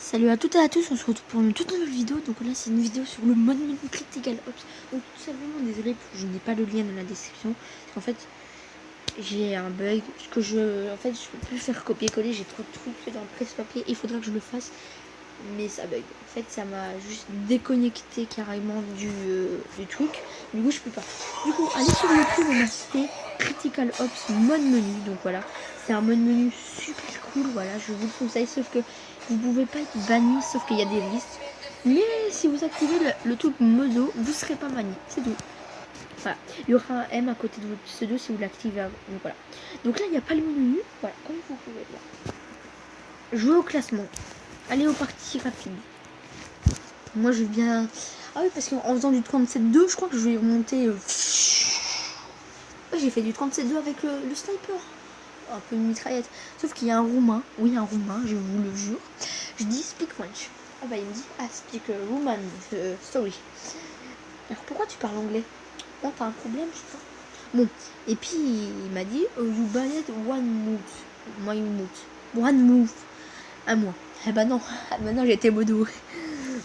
Salut à toutes et à tous, on se retrouve pour une toute nouvelle vidéo. Donc là c'est une vidéo sur le mode menu Critical Ops. Donc tout simplement désolé, je n'ai pas le lien dans la description. Parce qu'en fait j'ai un bug que je peux plus faire copier-coller, j'ai trop de trucs dans le presse-papier, il faudra que je le fasse. Mais ça bug. En fait ça m'a juste déconnecté carrément du truc. Du coup je peux pas. Du coup allez sur YouTube, on m'a cité Critical Ops mode menu. Donc voilà, c'est un mode menu super cool, voilà, je vous le conseille, sauf que vous pouvez pas être banni, sauf qu'il y a des listes. Mais si vous activez le truc modo, vous serez pas banni, c'est tout. Voilà, il y aura un M à côté de votre pseudo si vous l'activez avant. Donc voilà. Donc là il n'y a pas le menu, voilà, comme vous pouvez voir. Jouer au classement. Allez aux parties rapides. Moi je viens. Ah oui, parce qu'en faisant du 37-2, je crois que je vais remonter. J'ai fait du 37-2 avec le sniper. Un peu une mitraillette. Sauf qu'il y a un roumain. Oui, un roumain, je vous le jure. Je dis speak French. Ah bah il me dit speak Roman story. Alors pourquoi tu parles anglais? Oh, t'as un problème, je sais pas. Bon, et puis il m'a dit you banned one move. One move. À moi. Eh bah non, maintenant j'ai été modo.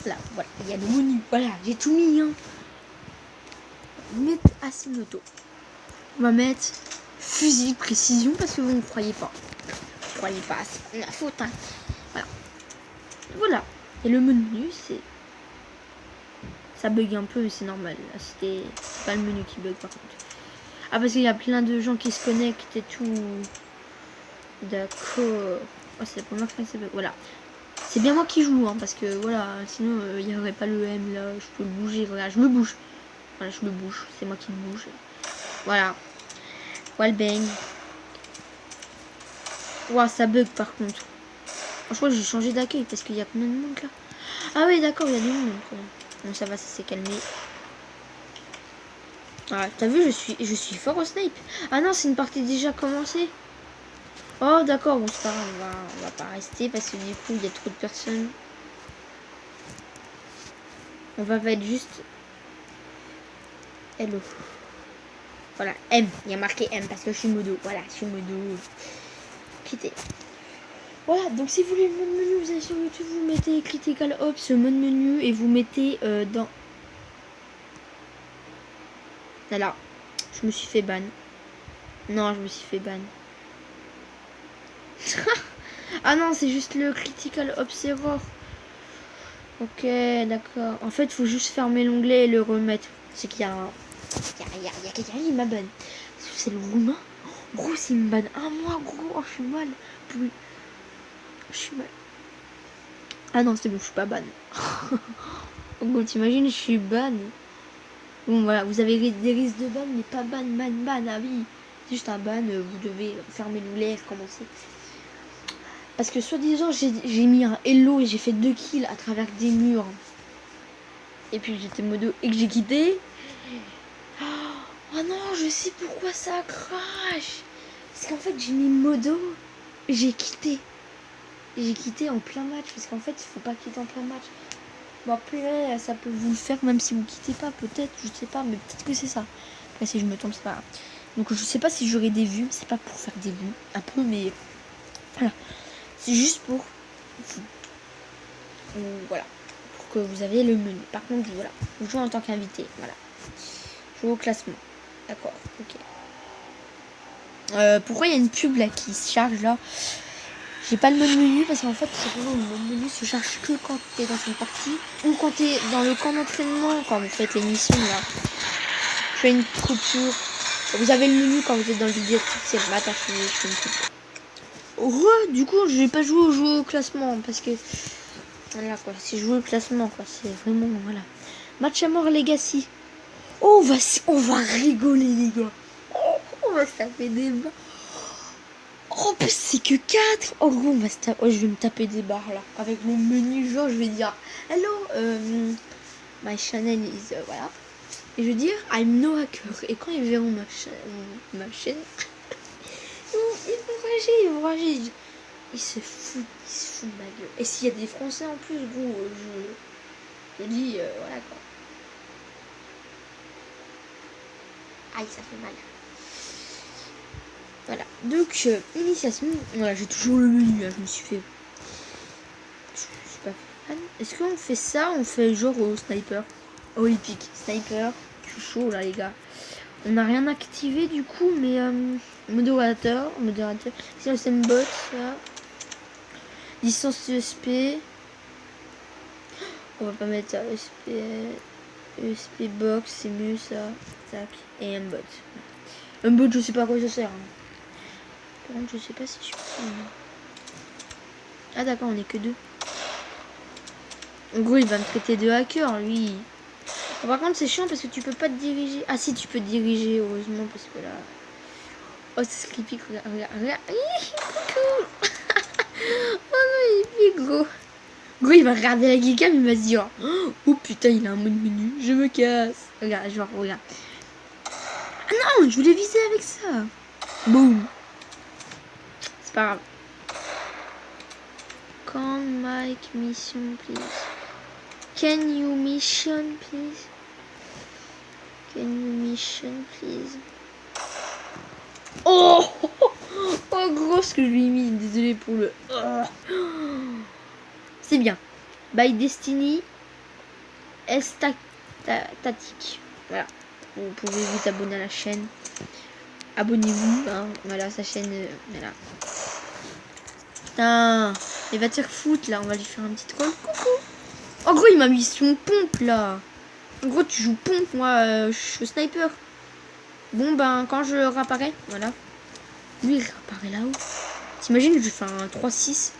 Là, voilà, il y a le menu. Voilà, j'ai tout mis. Hein. Mettre Asimoto. On va mettre fusil de précision parce que vous ne croyez pas. Vous croyez pas, c'est la faute. Hein. Voilà. Voilà. Et le menu, c'est. Ça bug un peu, mais c'est normal. C'est pas le menu qui bug par contre. Ah, parce qu'il y a plein de gens qui se connectent et tout. D'accord. Oh, c'est la première fois que ça bug. Voilà. C'est bien moi qui joue, hein, parce que voilà, sinon il n'y aurait pas le M là, je peux le bouger, voilà, je me bouge. Voilà, je me bouge, c'est moi qui me bouge. Voilà. Wallbang. Ouah, ça bug par contre. Franchement, j'ai changé d'accueil parce qu'il y a combien de monde là? Ah oui, d'accord, il y a du monde. Bon, ça va, ça s'est calmé. Ah, t'as vu, je suis fort au snipe. Ah non, c'est une partie déjà commencée. Oh, d'accord, bon, c'est pas grave, on va pas rester parce que du coup, il y a trop de personnes. On va être juste. Hello. Voilà, M. Il y a marqué M parce que je suis modo. Voilà, je suis modo. Quitter. Voilà, donc si vous voulez le mode menu, vous allez sur YouTube, vous mettez Critical Ops, mode menu, et vous mettez dans. Voilà, je me suis fait ban. Non, je me suis fait ban. Ah non, c'est juste le Critical Ops Error. Ok, d'accord. En fait, il faut juste fermer l'onglet et le remettre. C'est qu'il y a un. Il y a quelqu'un qui m'a ban. C'est le roumain. Gros, s'il me ban un mois, gros, oh, je suis mal. Je suis mal. Ah non, c'est bon, je suis pas ban. Bon, t'imagines, je suis ban. Bon, voilà, vous avez des risques de ban, mais pas ban. Ah oui. C'est juste un ban, vous devez fermer l'onglet et recommencer. Parce que soi-disant, j'ai mis un hello et j'ai fait 2 kills à travers des murs. Et puis j'étais modo et que j'ai quitté. Oh non, je sais pourquoi ça crash. Parce qu'en fait, j'ai mis modo, j'ai quitté. J'ai quitté en plein match. Parce qu'en fait, il faut pas quitter en plein match. Bon, après, ça peut vous le faire même si vous quittez pas. Peut-être, je sais pas, mais peut-être que c'est ça. Après, si je me trompe, c'est pas grave. Donc, je sais pas si j'aurai des vues. C'est pas pour faire des vues. Un peu, mais voilà. C'est juste pour vous. Voilà. Pour que vous avez le menu. Par contre, voilà. Vous jouez en tant qu'invité. Voilà. Jouez au classement. D'accord. Ok. Pourquoi il y a une pub là qui se charge là? J'ai pas le mode menu parce qu'en fait c'est vraiment le mode menu se charge que quand t'es dans une partie ou quand t'es dans le camp d'entraînement, quand vous faites l'émission là. Je fais une coupure. Vous avez le menu quand vous êtes dans le vidéo. C'est le matin, je fais une coupure. Du coup je vais pas jouer au classement parce que voilà quoi, si je joue au classement quoi, c'est vraiment voilà. Match à mort Legacy. Oh on va rigoler les gars. On va se taper des barres. Oh, c'est que 4. Oh, gros, on va se taper. Oh, je vais me taper des barres là. Avec mon menu, genre, je vais dire hello, my channel is. Voilà. Et je vais dire I'm no hacker. Et quand ils verront ma chaîne, ils vont rager. Ils se foutent de ma gueule. Et s'il y a des Français en plus, gros, je dis, voilà quoi. Aïe, ça fait mal. Voilà, donc initiation, voilà, j'ai toujours le menu, là, je me suis pas Est-ce qu'on fait ça? On fait genre au sniper. Oh, épique. Sniper. Je suis chaud là, les gars. On n'a rien activé du coup, mais modérateur. C'est un bot, ça. Licence ESP. On va pas mettre ça. ESP box, c'est mieux ça. Tac. Et un bot. Un bot, je sais pas à quoi ça sert. Hein. Par contre, je sais pas si je peux. Ah, d'accord, on est que deux. En gros, il va me traiter de hacker, lui. Par contre, c'est chiant parce que tu peux pas te diriger. Ah, si, tu peux te diriger, heureusement, parce que là. Oh, c'est creepy, regarde, regarde. Coucou. Oh non, il est gros. Gros, il va regarder la geekcam, il va se dire oh putain, il a un mode menu, je me casse. Regarde, genre, regarde. Ah non, je voulais viser avec ça. Boum. C'est pas grave. Can Mike mission, please? Can you mission, please? Can you mission, please? Oh, oh gros, ce que je lui ai mis. Désolé pour le. Oh. C'est bien. By Destiny. Static. Voilà. Vous pouvez vous abonner à la chaîne. Abonnez-vous. Hein. Voilà, sa chaîne. Voilà. Putain. Il va te faire foutre là. On va lui faire un petit troll. Coucou. En gros, il m'a mis son pompe là. En gros, tu joues pompe. Moi, je suis sniper. Bon, ben, quand je réapparais. Voilà. Lui, il réapparaît là-haut. T'imagines que je fais un 3-6.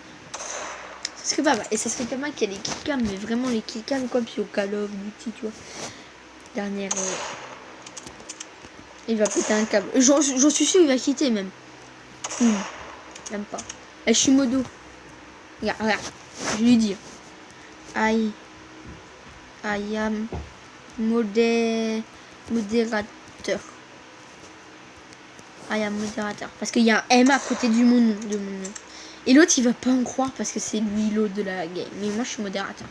Ça serait pas mal. Et ça serait pas mal qu'il y ait les killcams. Mais vraiment, les killcams comme si au Call of Duty, tu vois. Dernière. Il va péter un câble. J'en suis sûr, il va quitter même. J'aime pas. Et je suis modo. Regarde, regarde. Je lui dis. I am modérateur. I am modérateur. Parce qu'il y a un M à côté du mon nom. Et l'autre, il va pas en croire parce que c'est lui l'autre de la game. Mais moi, je suis modérateur.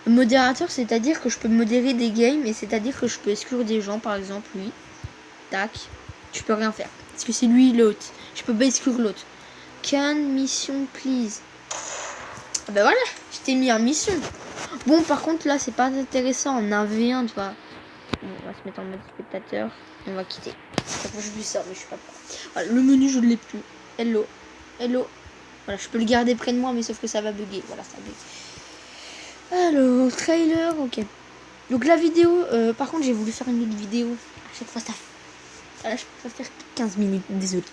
Modérateur, c'est-à-dire que je peux modérer des games. Et c'est-à-dire que je peux exclure des gens, par exemple, lui. Tac. Tu peux rien faire. Parce que c'est lui l'autre. Je peux pas exclure l'autre. Can mission please. Ah ben voilà, je t'ai mis en mission. Bon, par contre, là, c'est pas intéressant. En 1v1, tu vois. Bon, on va se mettre en mode spectateur. Et on va quitter. Je dis ça, mais je suis pas prêt. Voilà, le menu, je ne l'ai plus. Hello. Hello. Voilà, je peux le garder près de moi, mais sauf que ça va bugger. Voilà, ça bug. Alors, trailer, ok. Donc la vidéo, par contre, j'ai voulu faire une autre vidéo. À chaque fois, ça fait. Voilà, je peux faire 15 minutes, désolé.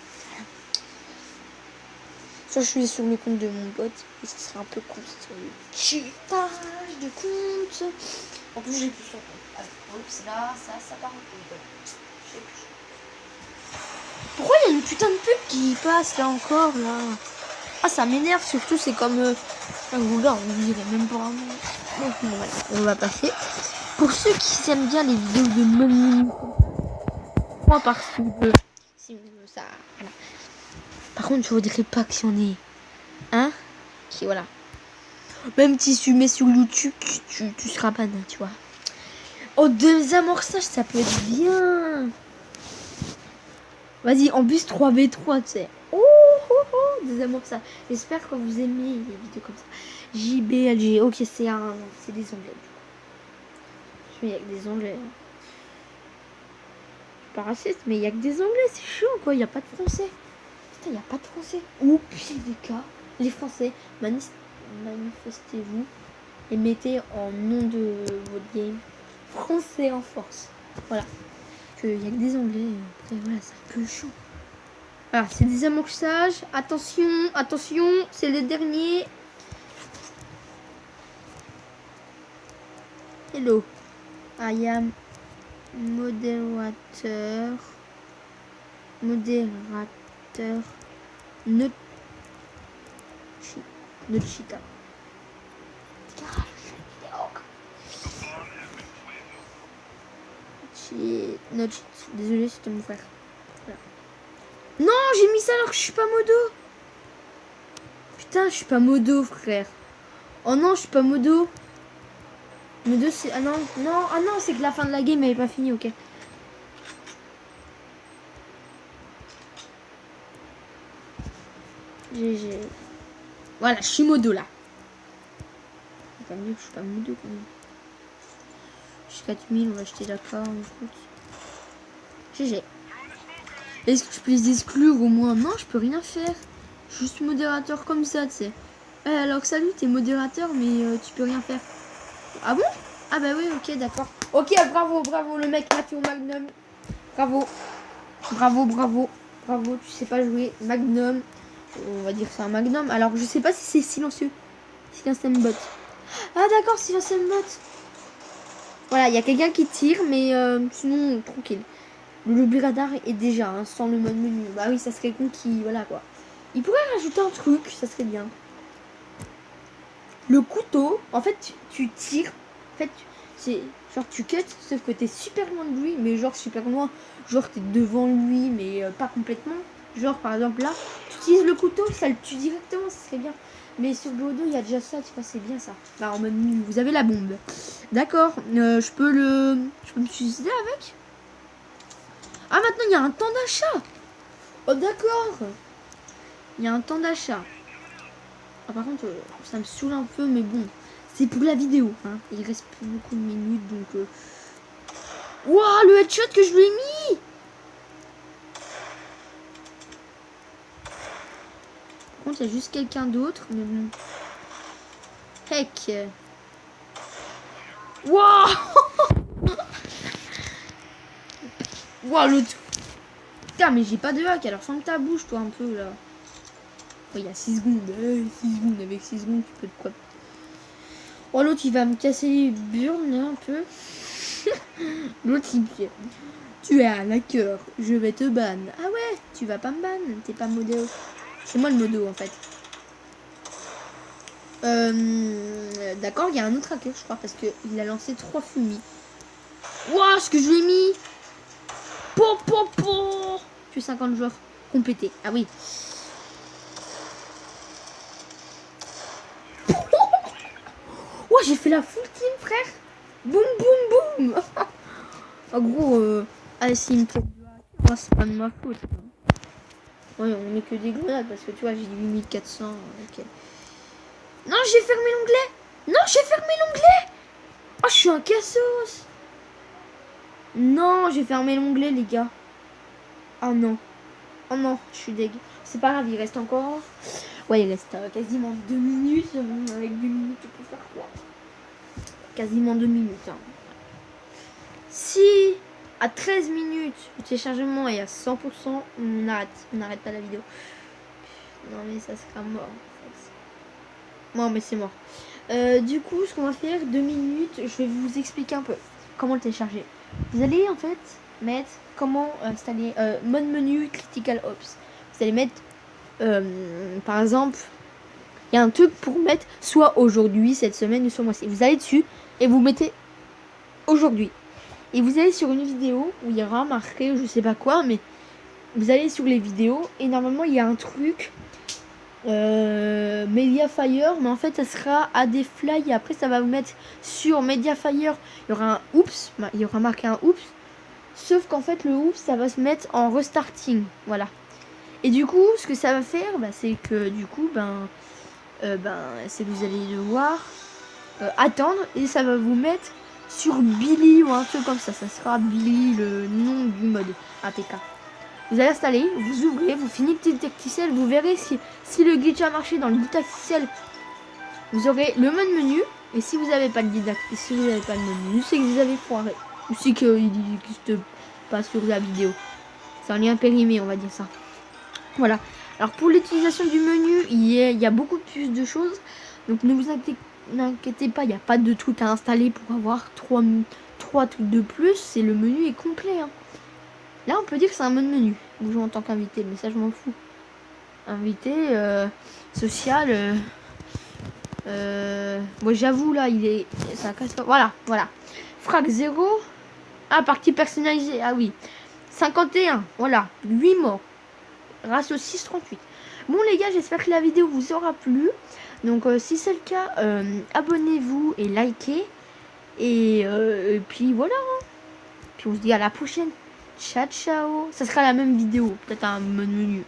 Soit je suis sur le compte de mon pote, et ça serait un peu con, c'est le cheatage de compte. En plus, j'ai plus son compte. Oups, là, ça part en couille. Je sais plus. Pourquoi il y a une putain de pub qui passe là encore, là? Ah, ça m'énerve, surtout, c'est comme. Là, on dirait même pas un mot. Donc, bon, voilà, on va passer. Pour ceux qui aiment bien les vidéos de menu, moi par si ça. Voilà. Par contre, je voudrais pas que si on est. Hein? Qui voilà. Même si tu mets sur YouTube, tu seras pas nain, tu vois. Oh, désamorçage, ça peut être bien. Vas-y, en plus 3v3, tu sais. Oh, désamorçage. J'espère que vous aimez les vidéos comme ça. JBLG, ok, c'est des onglets. Il y a que des onglets. Je suis pas raciste, mais il y a que des onglets, c'est chiant quoi, il y a pas de français. Putain, il y a pas de français. Ou pire des cas, les français, manifestez-vous et mettez en nom de votre game français en force. Voilà. Il y a que des anglais. Après, voilà, c'est un peu chaud. Voilà, c'est des amorçages. Attention, attention, c'est le dernier. Hello. I am modérateur. Not cheetah. Désolé, c'était mon frère. Voilà. Non, j'ai mis ça alors que je suis pas modo. Putain, je suis pas modo, frère. Oh non, je suis pas modo. Modo, c'est. Ah non, non, ah non, c'est que la fin de la game elle est pas finie, ok. GG. Voilà, je suis modo là. pas mieux que je suis pas modo quand même. J'ai 4000, on va acheter la carte, écoute. GG. Est-ce que je peux les exclure au moins? Non, je peux rien faire. Juste modérateur comme ça, tu sais. Alors salut, t'es modérateur, mais tu peux rien faire. Ah bon? Ah bah oui, ok, d'accord. Ok, bravo, bravo, le mec Mathieu Magnum. Bravo. Bravo, bravo. Bravo, tu sais pas jouer. Magnum. On va dire que c'est un Magnum. Alors, je sais pas si c'est silencieux. Silence and bot. Ah d'accord, silence and bot. Voilà, il y a quelqu'un qui tire, mais sinon, tranquille. Le lobby radar est déjà, hein, sans le mode menu. Bah oui, ça serait con qui... Voilà, quoi. Il pourrait rajouter un truc, ça serait bien. Le couteau, en fait, tu tires. En fait, c'est genre tu cut, sauf que t'es super loin de lui, mais genre super loin. Genre t'es devant lui, mais pas complètement. Genre par exemple là, tu utilises le couteau, ça le tue directement, ça serait bien. Mais sur Bodo, il y a déjà ça, tu vois, c'est bien ça. Bah en mode vous avez la bombe. D'accord, je peux me suicider avec. Ah maintenant il y a un temps d'achat. Oh d'accord. Il y a un temps d'achat. Ah, par contre, ça me saoule un peu, mais bon, c'est pour la vidéo. Hein. Il reste plus beaucoup de minutes, donc... Wouah, le headshot que je lui ai mis! Par contre, il y a juste quelqu'un d'autre, mais bon... Heck! Wouah! Wouah, l'autre... Putain, mais j'ai pas de hack, alors ferme ta bouche, toi, un peu, là. Oh, il y a 6 secondes. 6 secondes, avec 6 secondes, tu peux de quoi... Oh, l'autre, il va me casser les burnes, là, un peu. L'autre, il dit... Tu es un hacker, je vais te ban. Ah ouais, tu vas pas me ban, t'es pas modo. C'est moi le modo, en fait. D'accord, il y a un autre hacker, je crois, parce qu'il a lancé 3 fumis. Wouah, ce que je lui ai mis. Tu es 50 joueurs complétés. Ah oui. Oh, j'ai fait la full team, frère. Boum, boum, boum. En gros, s'il me fait c'est pas de ma faute. Ouais, on met que des grenades parce que tu vois, j'ai dit 8400. Ok. Non, j'ai fermé l'onglet. Non, j'ai fermé l'onglet. Oh, je suis un cassos. Non, j'ai fermé l'onglet, les gars. Oh non. Oh non, je suis deg. C'est pas grave, il reste encore... Ouais, il reste quasiment 2 minutes. Avec 2 minutes, tu peux faire quoi? Quasiment 2 minutes. Hein. Si à 13 minutes le téléchargement est à 100%, on arrête pas la vidéo. Non mais ça sera mort en fait. Non mais c'est mort. Du coup, ce qu'on va faire, 2 minutes, je vais vous expliquer un peu comment le télécharger. Vous allez en fait mettre comment installer mode menu Critical Ops. Vous allez mettre par exemple, il y a un truc pour mettre soit aujourd'hui, cette semaine ou soit mois-ci. Vous allez dessus et vous mettez aujourd'hui. Et vous allez sur une vidéo où il y aura marqué je sais pas quoi, mais vous allez sur les vidéos et normalement il y a un truc Mediafire, mais en fait ça sera à des fly et après ça va vous mettre sur Mediafire, il y aura un oups, il y aura marqué un oups, sauf qu'en fait le oups ça va se mettre en restarting, voilà. Et du coup ce que ça va faire, c'est que du coup c'est que vous allez devoir attendre et ça va vous mettre sur Billy ou un truc comme ça. Ça sera Billy, le nom du mode APK. Vous allez installer, vous ouvrez, vous finissez le tacticiel, vous verrez si le glitch a marché dans le guide tacticiel. Vous aurez le mode menu. Et si vous n'avez pas le guide, si vous n'avez pas le menu, c'est que vous avez foiré. Ou c'est qu'il n'existe pas sur la vidéo. C'est un lien périmé, on va dire ça. Voilà. Alors pour l'utilisation du menu, il y a beaucoup plus de choses. Donc ne vous inquiétez pas, il n'y a pas de truc à installer pour avoir 3 trucs de plus. C'est le menu est complet. Hein. Là on peut dire que c'est un mode menu. Vous jouez en tant qu'invité, mais ça je m'en fous. Invité, social. Moi j'avoue là, il est. Ça casse pas. Voilà. Frag 0. Ah, partie personnalisée. Ah oui. 51. Voilà. 8 morts. Ratio 6,38. Bon les gars, j'espère que la vidéo vous aura plu. Donc si c'est le cas, abonnez-vous et likez. Et puis voilà. Hein. Puis on se dit à la prochaine. Ciao ciao. Ça sera la même vidéo. Peut-être un menu.